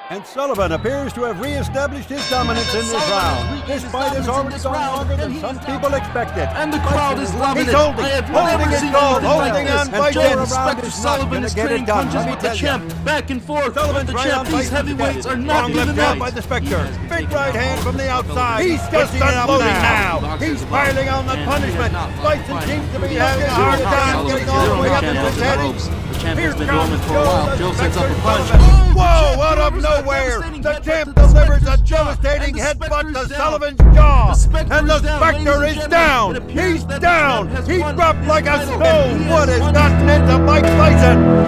And Sullivan appears to have re-established his dominance in this round. This fight has already gone longer than some people expected. And the crowd is loving it. He's holding his goal, holding on, fighting around his Sullivan is trading punches with the champ, back and forth. Sullivan's the right champ, on these heavyweights are not left even jab right. by the Spectre. Big right hand from the outside. He's just unloading now. He's piling on the punishment. Bison seems to be having a hard time getting all the way up to his head. The champ has been dormant for a while. Joe sets up a punch. Whoa, out of nowhere! The champ delivers a devastating headbutt to Sullivan's jaw! And the Spectre is down! He's down! He's dropped like a stone! What has gotten into Mike Bison?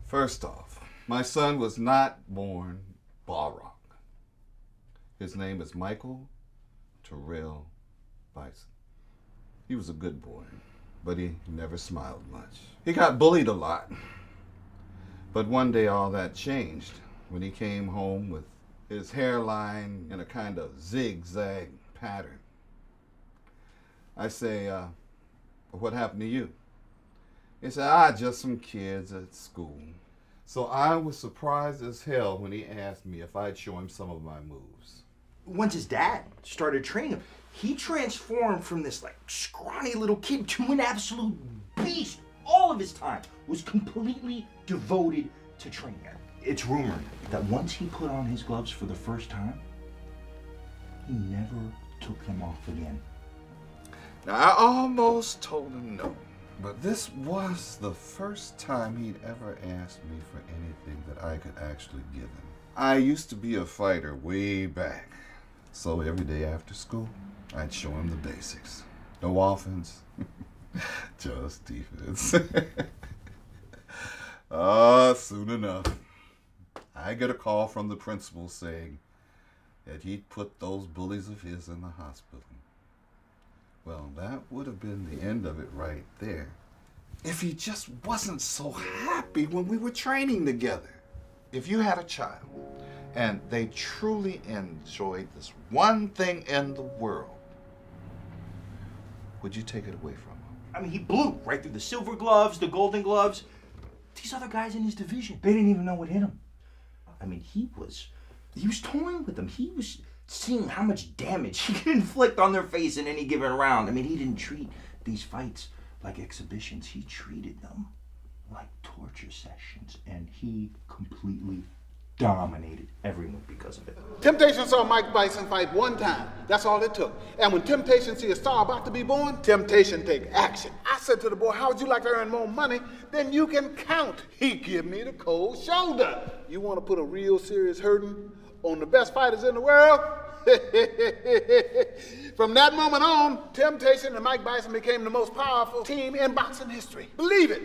First off, my son was not born Balrog. His name is Michael Terrell Bison. He was a good boy, but he never smiled much. He got bullied a lot. But one day all that changed when he came home with his hairline in a kind of zigzag pattern. I say, what happened to you? He said, just some kids at school. So I was surprised as hell when he asked me if I'd show him some of my moves. Once his dad started training him, he transformed from this like scrawny little kid to an absolute beast. All of his time was completely devoted to training. It's rumored that once he put on his gloves for the first time, he never took them off again. Now, I almost told him no, but this was the first time he'd ever asked me for anything that I could actually give him. I used to be a fighter way back, so every day after school, I'd show him the basics. No offense. Just defense. Soon enough, I get a call from the principal saying that he'd put those bullies of his in the hospital. Well, that would have been the end of it right there if he just wasn't so happy when we were training together. If you had a child and they truly enjoyed this one thing in the world, would you take it away from him? I mean, he blew right through the silver gloves, the golden gloves. These other guys in his division, they didn't even know what hit him. I mean, he was toying with them. He was seeing how much damage he could inflict on their face in any given round. I mean, he didn't treat these fights like exhibitions. He treated them like torture sessions, and he completely dominated everyone because of it. Temptation saw Mike Bison fight one time. That's all it took. And when Temptation see a star about to be born, Temptation take action. I said to the boy, how would you like to earn more money than you can count? He give me the cold shoulder. You want to put a real serious hurting on the best fighters in the world? From that moment on, Temptation and Mike Bison became the most powerful team in boxing history. Believe it.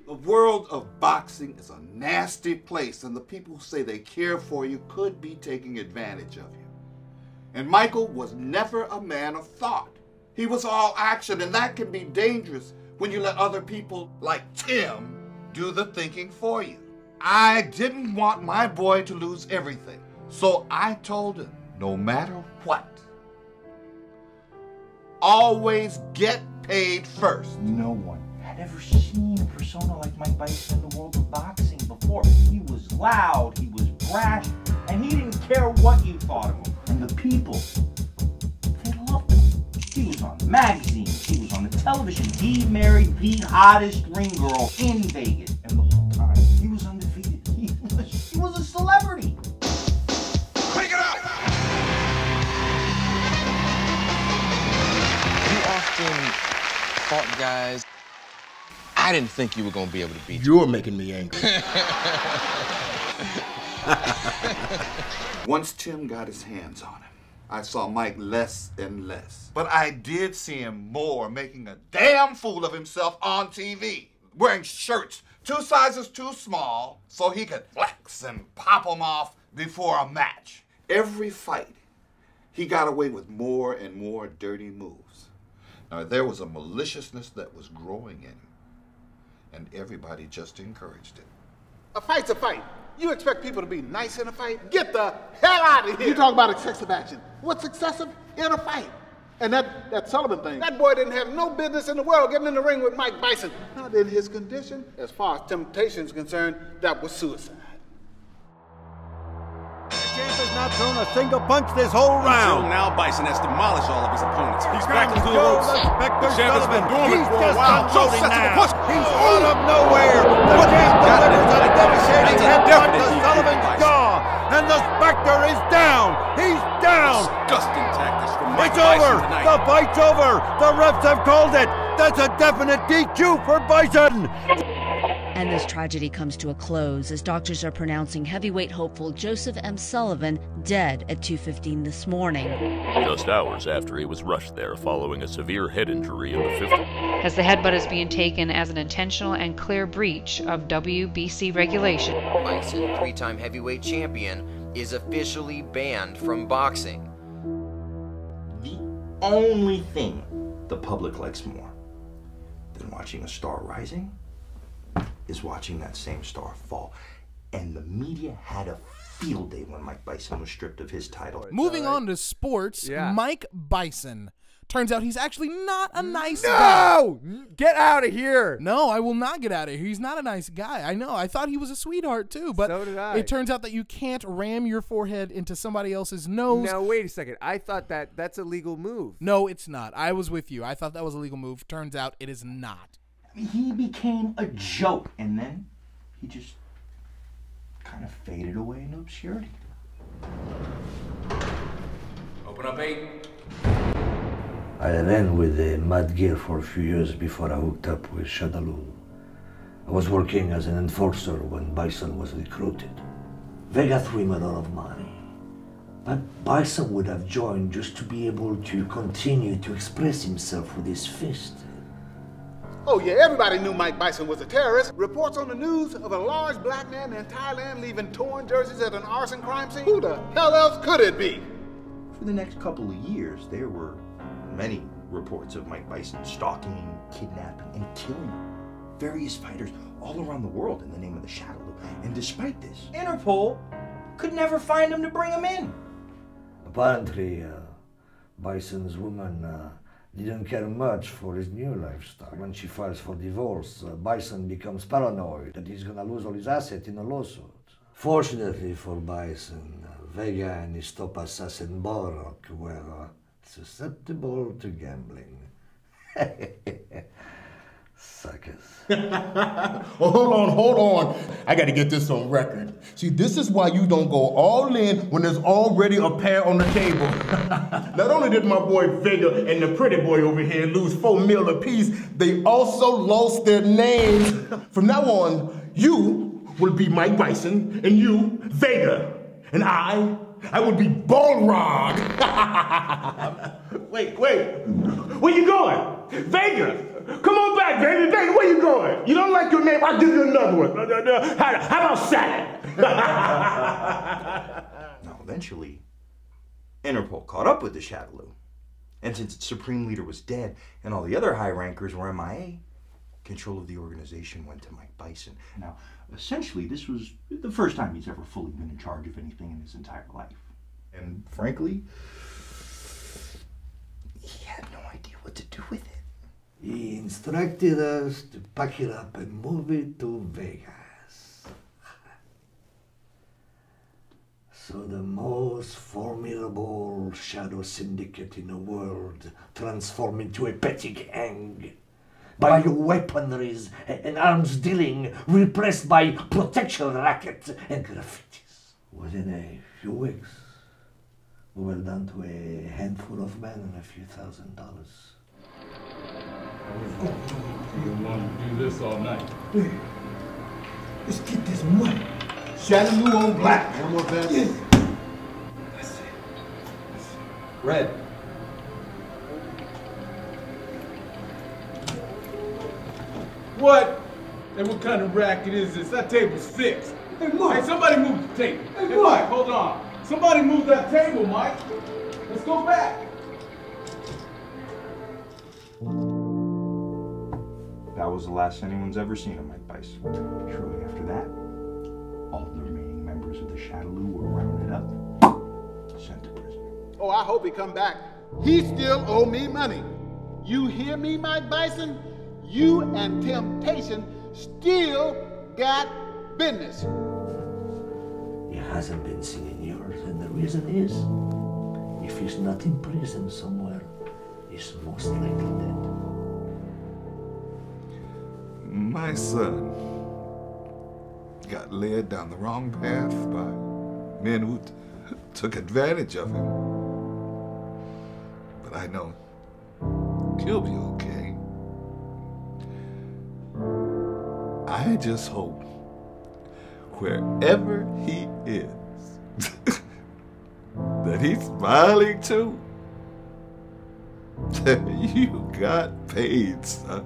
The world of boxing is a nasty place, and the people who say they care for you could be taking advantage of you. And Michael was never a man of thought. He was all action, and that can be dangerous when you let other people like Tim do the thinking for you. I didn't want my boy to lose everything, so I told him, no matter what, always get paid first. No one had ever seen a persona like Mike Bison in the world of boxing before. He was loud, he was brash, and he didn't care what you thought of him. And the people, they loved him. He was on magazines, he was on the television. He married the hottest ring girl in Vegas. And the whole time, he was undefeated. He was a celebrity. Pick it up! You often fought guys I didn't think you were going to be able to beat. You're making me angry. Once Tim got his hands on him, I saw Mike less and less. But I did see him more, making a damn fool of himself on TV, wearing shirts 2 sizes too small so he could flex and pop them off before a match. Every fight, he got away with more and more dirty moves. Now, there was a maliciousness that was growing in him, and everybody just encouraged it. A fight's a fight. You expect people to be nice in a fight? Get the hell out of here. You talk about excessive action. What's excessive in a fight? And that Sullivan thing, that boy didn't have no business in the world getting in the ring with Mike Bison. Not in his condition. As far as temptation is concerned, that was suicide. The champ has not thrown a single punch this whole round. Until now, Bison has demolished all of his opponents. He's back into the ropes. The champ has been dormant for a while. He's out of nowhere. The champ delivers a devastating headbutt to Sullivan's jaw. And the Spectre is down. He's down. Disgusting tactics from Mike It's Bison over. tonight. The fight's over. The refs have called it. That's a definite DQ for Bison. And this tragedy comes to a close as doctors are pronouncing heavyweight hopeful Joseph M. Sullivan dead at 2:15 this morning. Just hours after he was rushed there following a severe head injury in the 50s. As the headbutt is being taken as an intentional and clear breach of WBC regulation. Bison, three-time heavyweight champion, is officially banned from boxing. The only thing the public likes more than watching a star rising is watching that same star fall. And the media had a field day when Mike Bison was stripped of his title. Moving on to sports, Mike Bison. Turns out he's actually not a nice guy. No! Get out of here! No, I will not get out of here. He's not a nice guy. I know. I thought he was a sweetheart, too. But so did I. It turns out that you can't ram your forehead into somebody else's nose. Now, wait a second. I thought that's a legal move. No, it's not. I was with you. I thought that was a legal move. Turns out it is not. He became a joke, and then he just kind of faded away into obscurity. Open up 8. I ran with the Mad Gear for a few years before I hooked up with Shadaloo. I was working as an enforcer when Bison was recruited. Vega threw him a lot of money. But Bison would have joined just to be able to continue to express himself with his fist. Oh yeah, everybody knew Mike Bison was a terrorist. Reports on the news of a large black man in Thailand leaving torn jerseys at an arson crime scene. Who the hell else could it be? For the next couple of years, there were many reports of Mike Bison stalking, kidnapping, and killing various fighters all around the world in the name of the Shadaloo. And despite this, Interpol could never find him to bring him in. Apparently, Bison's woman didn't care much for his new lifestyle. When she files for divorce, Bison becomes paranoid that he's gonna lose all his assets in a lawsuit. Fortunately for Bison, Vega and his top assassin Balrog were susceptible to gambling. Suckers. Well, hold on. I got to get this on record. See, this is why you don't go all in when there's already a pair on the table. Not only did my boy Vega and the pretty boy over here lose $4 million apiece, they also lost their names. From now on, you will be Mike Bison, and you, Vega, and I would be Balrog. Wait. Where you going? Vega! Come on back, baby. Vega, where you going? You don't like your name? I'll give you another one. How about salad? Now, eventually, Interpol caught up with the Shadaloo. And since its supreme leader was dead and all the other high rankers were MIA, control of the organization went to Mike Bison. Now, essentially, this was the first time he's ever fully been in charge of anything in his entire life. And frankly, he had no idea what to do with it. He instructed us to pack it up and move it to Vegas. So the most formidable shadow syndicate in the world transformed into a petty gang. Bioweaponries and arms dealing repressed by protection rackets and graffitis. Within a few weeks, we were down to a handful of men and a few $1,000. You want to do this all night? Let's get this money. Shadaloo on black. One more pass. Yeah. That's it. Red. What? And what kind of racket is this? That table's fixed. Hey, Mike. Hey, somebody move the table. Hey, Mike, hold on. Somebody move that table, Mike. Let's go back. That was the last anyone's ever seen of Mike Bison. Shortly after that, all the remaining members of the Shadaloo were rounded up, sent to prison. Oh, I hope he come back he still owe me money. You hear me, Mike Bison? You and Temptation still got business. He hasn't been seeing yours, and the reason is, if he's not in prison somewhere, he's most likely dead. My son got led down the wrong path by men who took advantage of him. But I know he'll be okay. I just hope wherever he is that he's smiling too. You got paid, son.